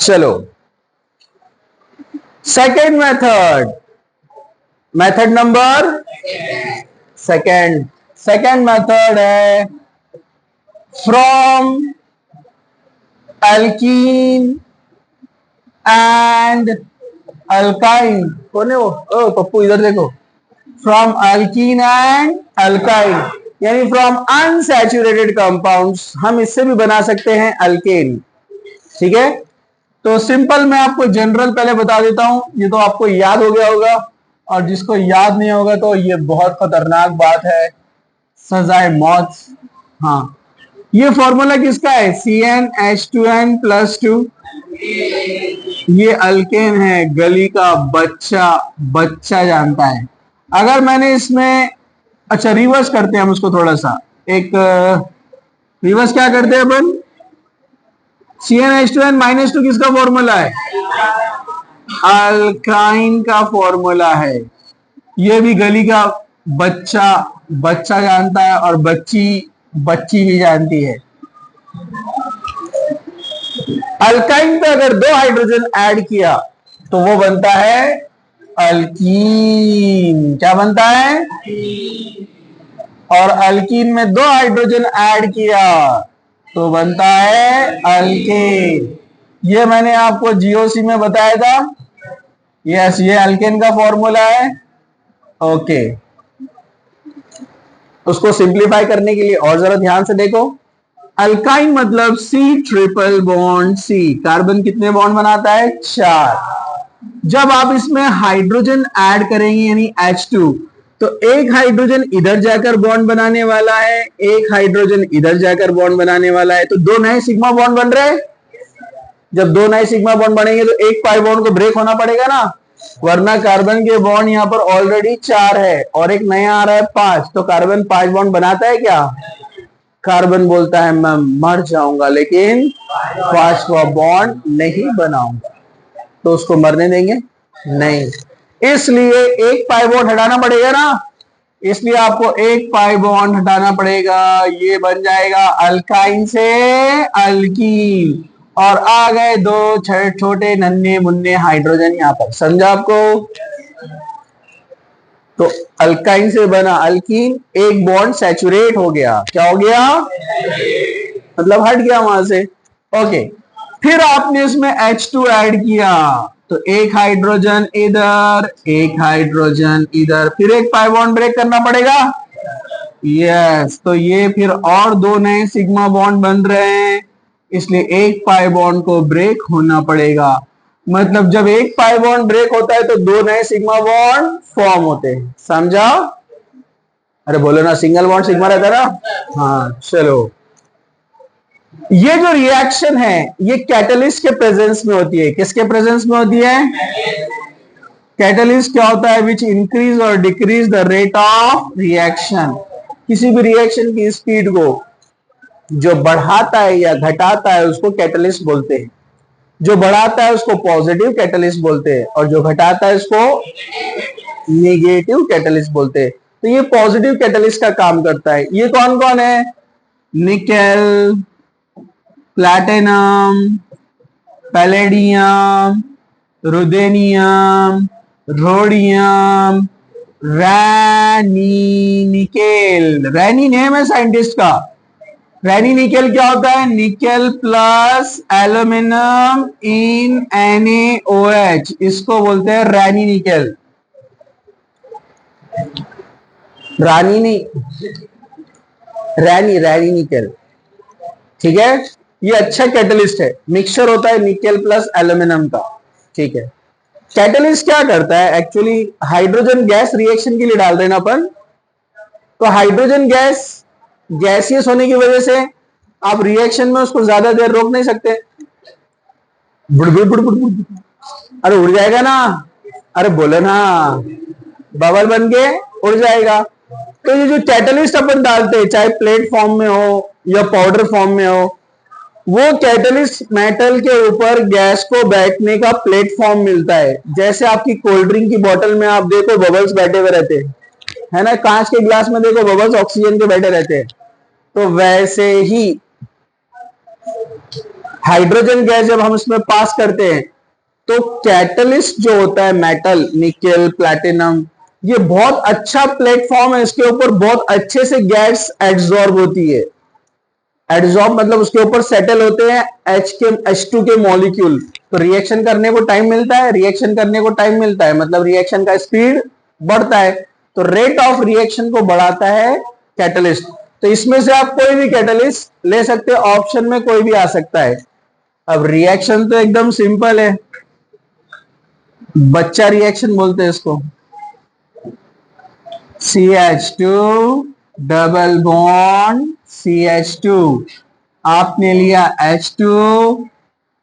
चलो second method, method number second method है from alkene and alkyne. कौन है वो? ओ पप्पू इधर देखो। फ्रॉम अल्कीन एंड अल्काइन, यानी फ्रॉम अनसैचुरेटेड कंपाउंड्स हम इससे भी बना सकते हैं अल्केन। ठीक है, तो सिंपल मैं आपको जनरल पहले बता देता हूं, ये तो आपको याद हो गया होगा, और जिसको याद नहीं होगा तो ये बहुत खतरनाक बात है, सजाए मौत। हाँ, ये फॉर्मूला किसका है? CnH2n+2। ये अल्केन है, गली का बच्चा जानता है। अगर मैंने इसमें, अच्छा रिवर्स करते हैं हम उसको थोड़ा सा, एक रिवर्स क्या करते हैं अपन? CnH2n-2 किसका फॉर्मूला है? अल्काइन का फॉर्मूला है। ये भी गली का बच्चा जानता है, और बच्ची भी जानती है। अल्काइन पे अगर 2 हाइड्रोजन ऐड किया तो वो बनता है अल्कीन। क्या बनता है? और अल्कीन में 2 हाइड्रोजन ऐड किया तो बनता है अल्केन। ये मैंने आपको जीओसी में बताया था। यस, ये अल्केन का फॉर्मूला है। ओके, उसको सिंप्लीफाई करने के लिए और जरा ध्यान से देखो। अल्काइन मतलब C�ट्रिपल बॉन्ड। कार्बन कितने बॉन्ड बनाता है? 4। जब आप इसमें हाइड्रोजन ऐड करेंगे यानी H2, तो एक हाइड्रोजन इधर जाकर बॉन्ड बनाने वाला है, एक हाइड्रोजन इधर जाकर बॉन्ड बनाने वाला है, तो 2 नए सिग्मा बॉन्ड बन रहे हैं। जब 2 नए सिग्मा बॉन्ड बनेंगे तो एक पाई बॉन्ड को ब्रेक होना पड़ेगा ना, वरना कार्बन के बॉन्ड यहाँ पर ऑलरेडी 4 है और एक नया आ रहा है 5, तो कार्बन 5 बॉन्ड बनाता है क्या? कार्बन बोलता है मैं मर जाऊंगा लेकिन 5वां बॉन्ड नहीं बनाऊंगा। तो उसको मरने देंगे नहीं, इसलिए एक पाई बॉन्ड हटाना पड़ेगा ना, इसलिए आपको एक पाई बॉन्ड हटाना पड़ेगा। ये बन जाएगा अल्काइन से अल्कीन, और आ गए 2 छोटे नन्हे मुन्ने हाइड्रोजन यहाँ पर। समझा आपको? तो अल्काइन से बना अल्कीन, एक बॉन्ड सैचुरेट हो गया। क्या हो गया? मतलब हट गया वहां से। ओके, फिर आपने इसमें H2 ऐड किया तो एक हाइड्रोजन इधर, एक हाइड्रोजन इधर, फिर एक पाई बॉन्ड ब्रेक करना पड़ेगा। यस, तो ये फिर और 2 नए सिग्मा बॉन्ड बन रहे हैं, इसलिए एक पाई बॉन्ड को ब्रेक होना पड़ेगा। मतलब जब एक पाई बॉन्ड ब्रेक होता है तो 2 नए सिग्मा बॉन्ड फॉर्म होते हैं। समझा? अरे बोलो ना, सिंगल बॉन्ड सिग्मा रहता है ना। हाँ चलो, ये जो रिएक्शन है ये कैटलिस्ट के प्रेजेंस में होती है। किसके प्रेजेंस में होती है? कैटलिस्ट क्या होता है? विच इंक्रीज और decrease the rate of reaction. किसी भी रिएक्शन की स्पीड को जो बढ़ाता है या घटाता है उसको कैटलिस्ट बोलते हैं। जो बढ़ाता है उसको पॉजिटिव कैटलिस्ट बोलते हैं, और जो घटाता है उसको नेगेटिव कैटलिस्ट बोलते हैं। तो ये पॉजिटिव कैटलिस्ट का काम करता है। ये कौन कौन है? निकेल, प्लैटिनम, पैलेडियम, रुदेनियम, रोडियम, रैनी निकेल। रैनी नेम है साइंटिस्ट का। रैनी निकेल क्या होता है? निकेल प्लस एल्यूमिनियम इन NaOH, इसको बोलते हैं रैनी निकेल। रानी नहीं, रैनी निकेल। ठीक है, ये अच्छा कैटलिस्ट है। मिक्सचर होता है निकेल प्लस एल्यूमिनियम का। ठीक है, कैटलिस्ट क्या करता है? एक्चुअली हाइड्रोजन गैस रिएक्शन के लिए डाल रहे हैं अपन, तो हाइड्रोजन गैस गैसियस होने की वजह से आप रिएक्शन में उसको ज्यादा देर रोक नहीं सकते। अरे उड़ जाएगा ना, अरे बोले ना, बबल बन के उड़ जाएगा। तो ये जो कैटलिस्ट अपन डालते हैं, चाहे प्लेट फॉर्म में हो या पाउडर फॉर्म में हो, वो कैटलिस्ट मेटल के ऊपर गैस को बैठने का प्लेटफॉर्म मिलता है। जैसे आपकी कोल्ड ड्रिंक की बोतल में आप देखो बबल्स बैठे हुए रहते हैं, है ना, कांच के गिलास में देखो बबल्स ऑक्सीजन के बैठे रहते हैं, तो वैसे ही हाइड्रोजन गैस जब हम इसमें पास करते हैं तो कैटलिस्ट जो होता है मेटल, निकेल, प्लैटिनम, ये बहुत अच्छा प्लेटफॉर्म है, इसके ऊपर बहुत अच्छे से गैस एड्सॉर्ब होती है। एड्सॉर्ब मतलब उसके ऊपर सेटल होते हैं H2 के मॉलिक्यूल, तो रिएक्शन करने को टाइम मिलता है, रिएक्शन करने को टाइम मिलता है मतलब रिएक्शन का स्पीड बढ़ता है, तो रेट ऑफ रिएक्शन को बढ़ाता है कैटलिस्ट। तो इसमें से आप कोई भी कैटलिस्ट ले सकते हो, ऑप्शन में कोई भी आ सकता है। अब रिएक्शन तो एकदम सिंपल है, बच्चा रिएक्शन बोलते हैं इसको। CH2 डबल बॉन्ड CH2, आपने लिया H2,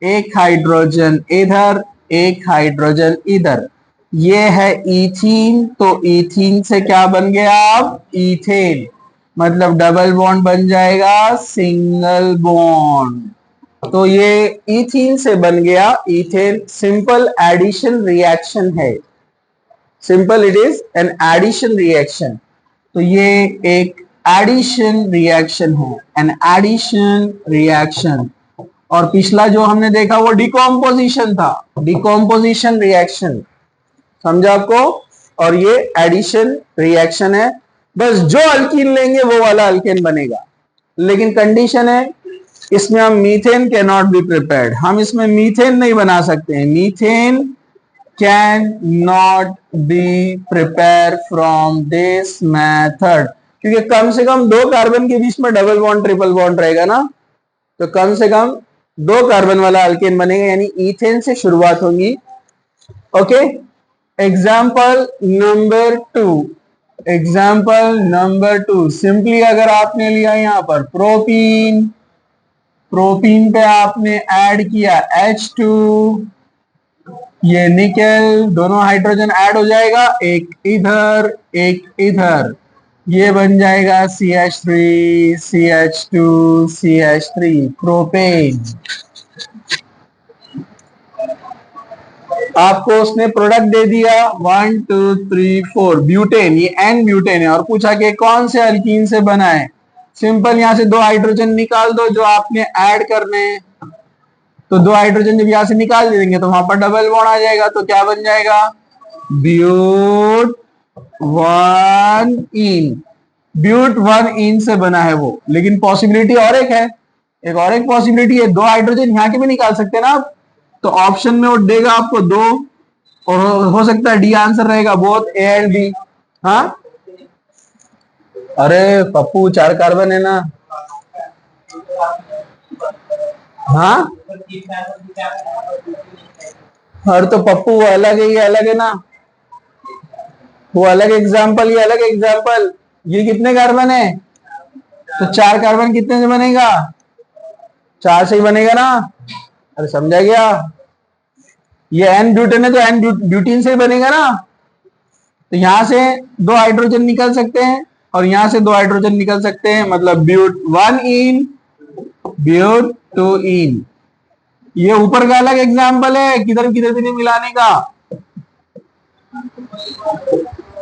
एक हाइड्रोजन इधर, एक हाइड्रोजन इधर, ये है इथीन, तो इथीन से क्या बन गया अब इथेन, मतलब डबल बॉन्ड बन जाएगा सिंगल बॉन्ड, तो ये इथीन से बन गया इथेन। सिंपल एडिशन रिएक्शन है, simple it is an addition reaction, तो ये एक एडिशन रिएक्शन है, एन एडिशन रिएक्शन। और पिछला जो हमने देखा वो डिकॉम्पोजिशन था, डिकॉम्पोजिशन रिएक्शन, समझा आपको, और ये एडिशन रिएक्शन है। बस जो अल्कीन लेंगे वो वाला अल्केन बनेगा, लेकिन कंडीशन है इसमें हम methane can not be prepared, हम इसमें मीथेन नहीं बना सकते हैं, methane can not be prepare from this method, क्योंकि कम से कम दो कार्बन के बीच में डबल बॉन्ड ट्रिपल बॉन्ड रहेगा ना, तो कम से कम दो कार्बन वाला अल्केन बनेगा, यानी इथेन से शुरुआत होगी। Okay, example number 2, example number 2, simply अगर आपने लिया यहां पर प्रोपीन, प्रोपीन पे आपने ऐड किया H2, ये निकेल, दोनों हाइड्रोजन ऐड हो जाएगा, एक इधर एक इधर, ये बन जाएगा CH3 CH2 CH3 प्रोपेन। आपको उसने प्रोडक्ट दे दिया 1 2 3 4 ब्यूटेन, ये एन ब्यूटेन है, और पूछा कि कौन से अल्कीन से बना है। सिंपल, यहां से दो हाइड्रोजन निकाल दो जो आपने ऐड करने हैं, तो दो हाइड्रोजन जब यहां से निकाल देंगे तो वहां पर डबल बॉन्ड आ जाएगा, तो क्या बन जाएगा ब्यूट वन इन, ब्यूट वन इन से बना है वो। लेकिन पॉसिबिलिटी और एक है, एक और एक पॉसिबिलिटी है, दो हाइड्रोजन यहाँ के भी निकाल सकते हैं ना आप, तो ऑप्शन में वो देगा आपको दो, और हो सकता है डी आंसर रहेगा बोथ ए एंड बी। हाँ, अरे पप्पू चार कार्बन है ना। हाँ, और तो पप्पू वो अलग है, ये अलग है ना, वो अलग एग्जाम्पल, ये अलग एग्जाम्पल। ये कितने कार्बन है, तो चार कार्बन कितने से बनेगा, चार से ही बनेगा ना, अरे समझा गया। ये एन ब्यूटेन है तो एन ब्यूटीन से ही बनेगा ना, तो यहां से दो हाइड्रोजन निकल सकते हैं और यहां से दो हाइड्रोजन निकल सकते हैं, मतलब ब्यूट वन इन ब्यूट टू इन। ये ऊपर का अलग एग्जाम्पल है, किधर किधर भी नहीं मिलाने का,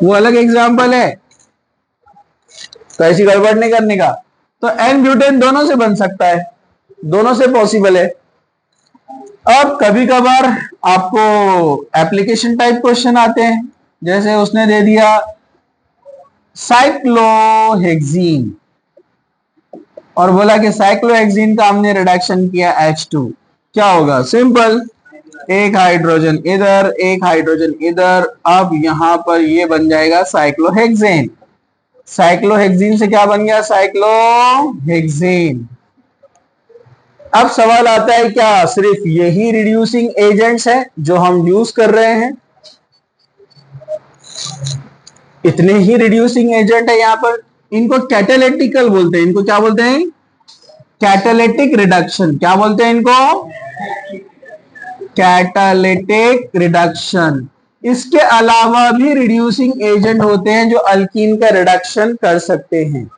वो अलग एग्जाम्पल है, तो ऐसी गड़बड़ नहीं करने का। तो एन ब्यूटेन दोनों से बन सकता है, दोनों से पॉसिबल है। अब कभी कभार आपको एप्लीकेशन टाइप क्वेश्चन आते हैं, जैसे उसने दे दिया साइक्लोहेक्सीन और बोला कि साइक्लोहेक्सीन का हमने रिडक्शन किया H2, क्या होगा, सिंपल, एक हाइड्रोजन इधर एक हाइड्रोजन इधर, अब यहां पर ये बन जाएगा साइक्लोहेक्सेन। साइक्लोहेक्सीन से क्या बन गया, साइक्लोहेक्सेन। अब सवाल आता है क्या सिर्फ यही रिड्यूसिंग एजेंट्स हैं जो हम यूज कर रहे हैं, इतने ही रिड्यूसिंग एजेंट है यहां पर, इनको कैटालिटिकल बोलते हैं, इनको क्या बोलते हैं, कैटालिटिक रिडक्शन, क्या बोलते हैं इनको, कैटालिटिक रिडक्शन। इसके अलावा भी रिड्यूसिंग एजेंट होते हैं जो अल्कीन का रिडक्शन कर सकते हैं,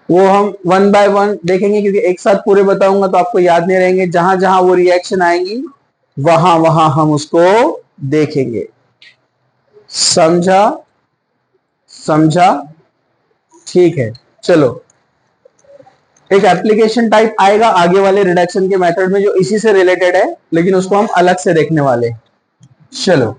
वो हम वन बाय वन देखेंगे, क्योंकि एक साथ पूरे बताऊंगा तो आपको याद नहीं रहेंगे, जहां जहां वो रिएक्शन आएंगी वहां वहां हम उसको देखेंगे। समझा, समझा, ठीक है, चलो एक एप्लीकेशन टाइप आएगा आगे वाले रिडक्शन के मेथड में जो इसी से रिलेटेड है, लेकिन उसको हम अलग से देखने वाले। चलो